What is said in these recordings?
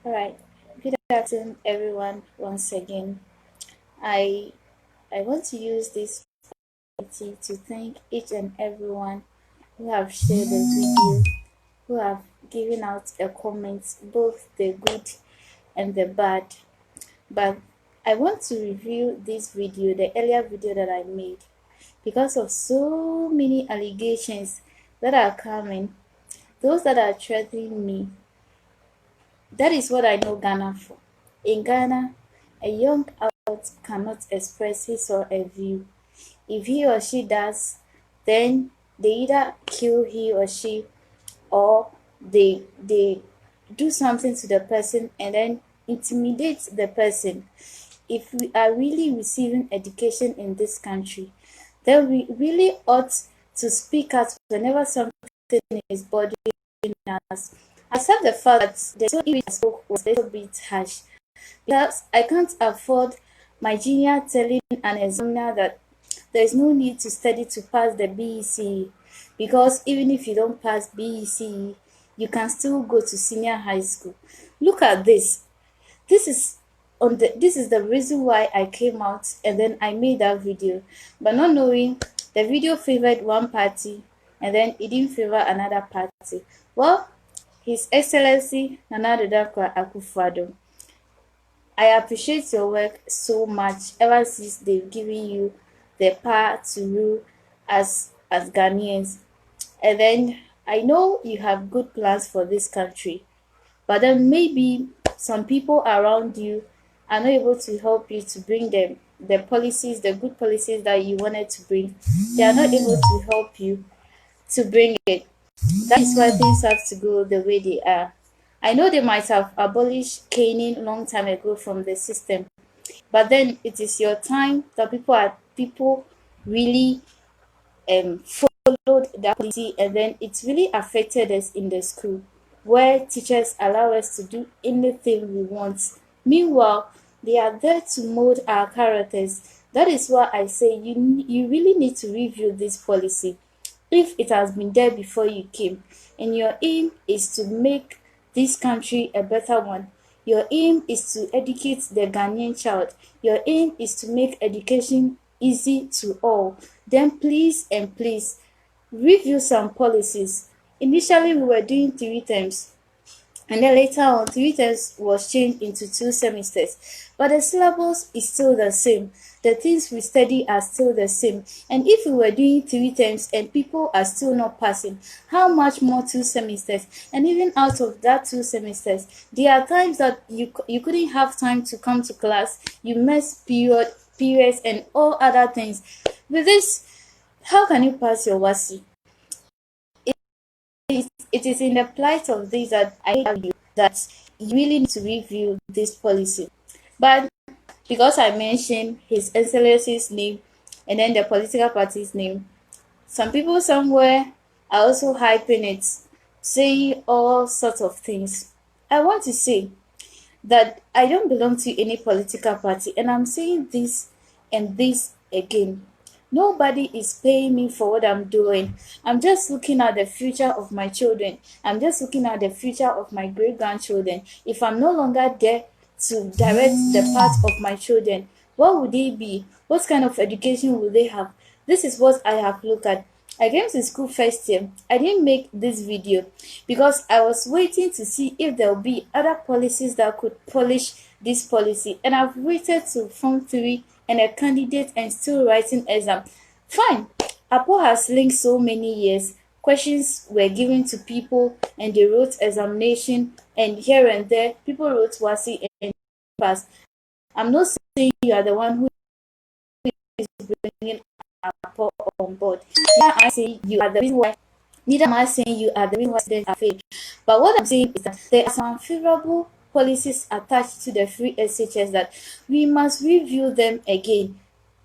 All right. Good afternoon, everyone. Once again, I I want to use this opportunity to thank each and everyone who have shared the video, who have given out a comment, both the good and the bad. But I want to review this video, the earlier video that I made, because of so many allegations that are coming, those that are threatening me. That is what I know Ghana for. In Ghana, a young adult cannot express his or her view. If he or she does, then they either kill he or she, or they do something to the person and then intimidate the person. If we are really receiving education in this country, then we really ought to speak out whenever something is bothering us. Accept the fact that the tone in which I spoke was a little bit harsh, because I can't afford my junior telling an examiner that there is no need to study to pass the BECE, because even if you don't pass BECE, you can still go to senior high school. Look at this. This is the reason why I came out and then I made that video, but not knowing the video favored one party and then it didn't favor another party. Well, His Excellency Nana Dodakwa Akuffo Addo, I appreciate your work so much ever since they've given you the power to rule as Ghanaians. And then I know you have good plans for this country, but then maybe some people around you are not able to help you to bring them the policies, the good policies that you wanted to bring. They are not able to help you to bring it. That is why things have to go the way they are. I know they might have abolished caning long time ago from the system, but then it is your time that people really followed that policy, and then it really affected us in the school, where teachers allow us to do anything we want. Meanwhile, they are there to mold our characters. That is why I say you really need to review this policy if it has been there before you came, and your aim is to make this country a better one. Your aim is to educate the Ghanaian child. Your aim is to make education easy to all. Then please and please review some policies. Initially, we were doing 3 terms, and then later on 3 terms was changed into 2 semesters, but the syllabus is still the same. The things we study are still the same. And if we were doing 3 terms and people are still not passing, how much more 2 semesters? And even out of that 2 semesters, there are times that you couldn't have time to come to class. You miss periods and all other things. With this, how can you pass your WASI? It is in the plight of this that I tell you that you really need to review this policy. But because I mentioned His Excellency's name and then the political party's name, some people somewhere are also hyping it, saying all sorts of things. I want to say that I don't belong to any political party, and I'm saying this and this again. Nobody is paying me for what I'm doing. I'm just looking at the future of my children. I'm just looking at the future of my great grandchildren. If I'm no longer there to direct the path of my children, what would they be? What kind of education will they have? This is what I have looked at. I came to school first year. I didn't make this video because I was waiting to see if there will be other policies that could polish this policy, and I've waited to Form 3 and a candidate and still writing exam. Fine. Apple has linked so many years. Questions were given to people and they wrote examination, and here and there people wrote WASI and passed. I'm not saying you are the one who is bringing Apple on board. Neither am I saying you are the reason why. Neither am I saying you are the reason why students are failing. But what I'm saying is that there are some unfavorable policies attached to the free SHS that we must review them again.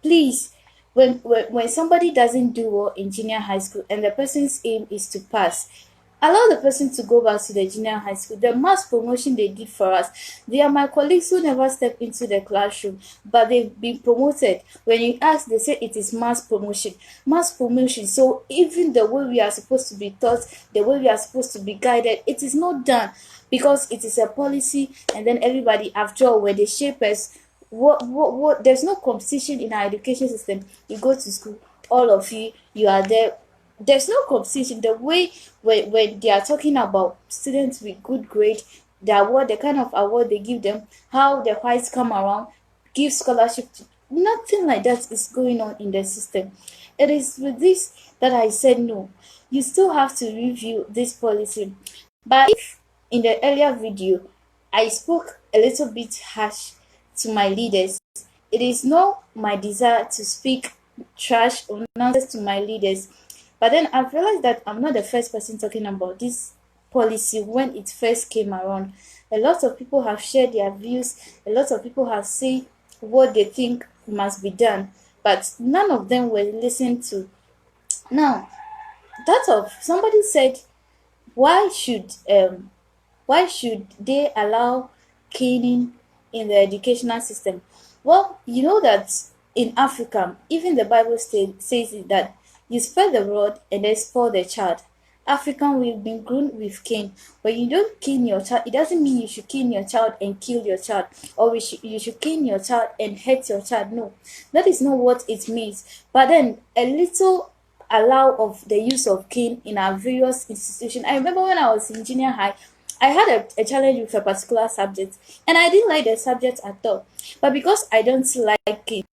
Please, when somebody doesn't do well in junior high school and the person's aim is to pass, Allow the person to go back to the junior high school. The mass promotion they did for us. They are my colleagues who never step into the classroom, but they've been promoted. When you ask, they say it is mass promotion. Mass promotion. So even the way we are supposed to be taught, the way we are supposed to be guided, it is not done because it is a policy, and then everybody, after all, were the shapers. What there's no competition in our education system. You go to school, all of you are there. There's no competition. The way when they are talking about students with good grade, the award, the kind of award they give them, how the whites come around, give scholarship to, nothing like that is going on in the system. It is with this that I said no. You still have to review this policy. But if in the earlier video I spoke a little bit harsh to my leaders, it is not my desire to speak trash or nonsense to my leaders. But then I've realized that I'm not the first person talking about this policy when it first came around. A lot of people have shared their views, a lot of people have said what they think must be done, but none of them were listened to. Now, that of somebody said, why should why should they allow caning in the educational system? Well, you know that in Africa, even the Bible says it that you spare the rod and then spoil the child. African, we've been grown with cane. When you don't cane your child, it doesn't mean you should cane your child and kill your child, or you should cane your child and hurt your child. No, that is not what it means. But then a little allow of the use of cane in our various institutions. I remember when I was in junior high, I had a challenge with a particular subject, and I didn't like the subject at all. But because I don't like cane,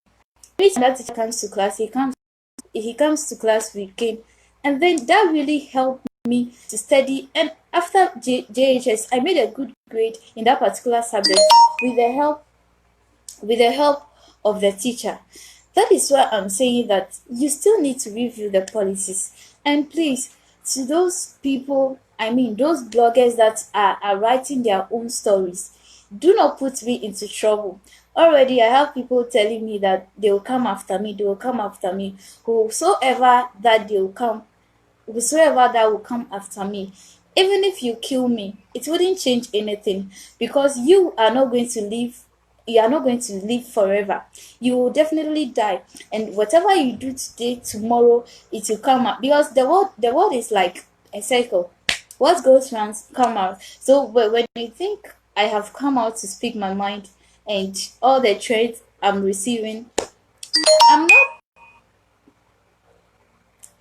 each time that teacher comes to class, he comes to class with cane, and then that really helped me to study. And after JHS, I made a good grade in that particular subject with the help of the teacher. That is why I'm saying that you still need to review the policies. And please, to those people, I mean those bloggers that are writing their own stories, do not put me into trouble. Already I have people telling me that they will come after me, they will come after me. Whosoever that will come after me, even if you kill me, it wouldn't change anything, because you are not going to live forever. You will definitely die, and whatever you do today, tomorrow it will come out, because the world is like a cycle. What goes round come out. So when you think I have come out to speak my mind, and all the traits I'm receiving, I'm not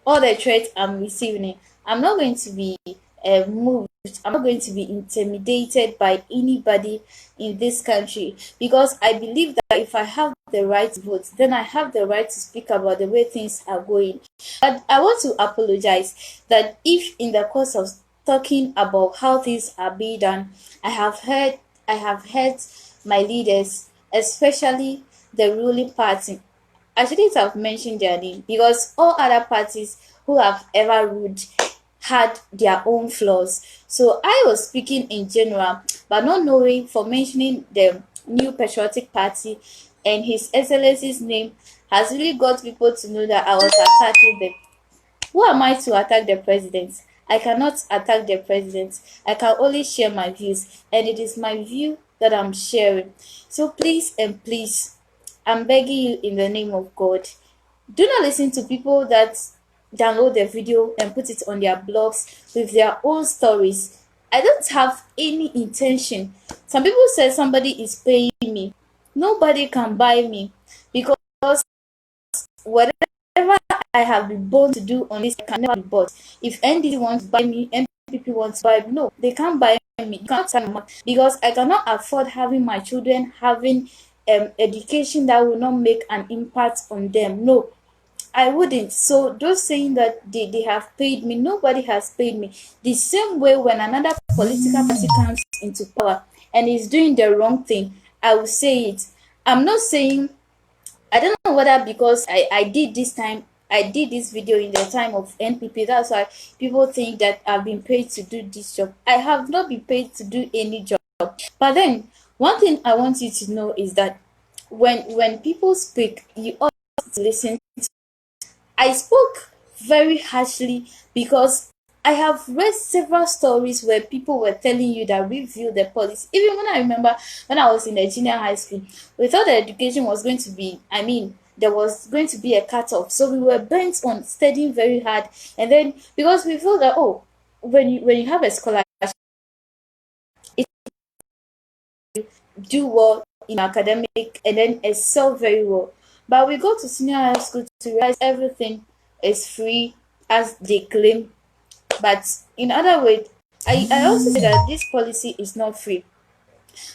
all the threats I'm receiving, I'm not going to be moved. I'm not going to be intimidated by anybody in this country, because I believe that if I have the right to vote, then I have the right to speak about the way things are going. But I want to apologize that if in the course of talking about how things are being done, I have heard my leaders, especially the ruling party. I shouldn't have mentioned their name, because all other parties who have ever ruled had their own flaws. So I was speaking in general, but not knowing, for mentioning the New Patriotic Party and His Excellency's name has really got people to know that I was attacking them. Who am I to attack the president? I cannot attack the president. I can only share my views, and it is my view that I'm sharing. So please and please, I'm begging you in the name of God, do not listen to people that download the video and put it on their blogs with their own stories. I don't have any intention. Some people say somebody is paying me. Nobody can buy me, because whatever I have been born to do on this can never be bought. If NDC wants to buy me, NPP wants to buy me, no, they can't buy me. You can't tell me, because I cannot afford having my children having education that will not make an impact on them. No, I wouldn't. So those saying that they have paid me, nobody has paid me. The same way when another political party comes into power and is doing the wrong thing, I will say it. I'm not saying, I don't know whether because I did this video in the time of NPP, that's why people think that I've been paid to do this job. I have not been paid to do any job. But then one thing I want you to know is that when people speak, you ought to listen. I spoke very harshly because I have read several stories where people were telling you that we view the policy. Even when I remember when I was in the junior high school, we thought that education was going to be, there was going to be a cutoff. So we were bent on studying very hard. And then because we feel that, oh, when you have a scholarship, it do well in academic and then excel very well. But we go to senior high school to realize everything is free as they claim. But in other words, I also say that this policy is not free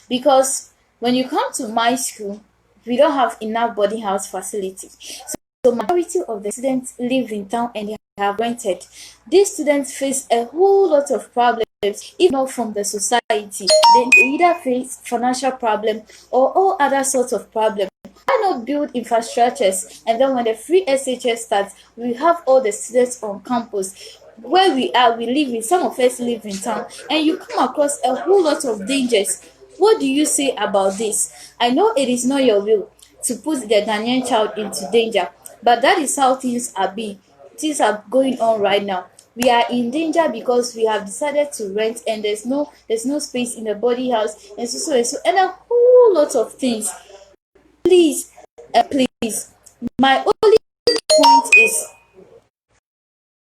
because when you come to my school, we don't have enough boarding house facility. So majority of the students live in town and they have rented. These students face a whole lot of problems, if not from the society. They either face financial problem or all other sorts of problems. Why not build infrastructures, and then when the free SHS starts, we have all the students on campus. Where we are, we live in, some of us live in town, and you come across a whole lot of dangers. What do you say about this? I know it is not your will to put the Ghanaian child into danger, but that is how things are being. Things are going on right now. We are in danger because we have decided to rent, and there's no space in the body house, and so and a whole lot of things. Please, please, my only point is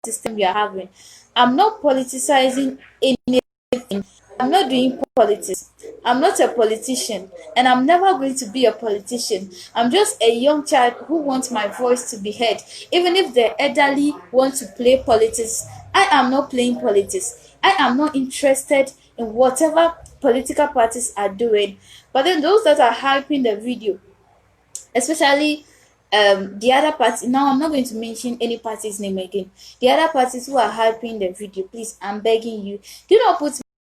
system we are having. I'm not politicizing anything. I'm not doing politics. I'm not a politician, and I'm never going to be a politician. I'm just a young child who wants my voice to be heard. Even if the elderly want to play politics, I am not playing politics. I am not interested in whatever political parties are doing. But then those that are hyping the video, especially the other party, now I'm not going to mention any party's name again, the other parties who are hyping the video, please, I'm begging you, do not put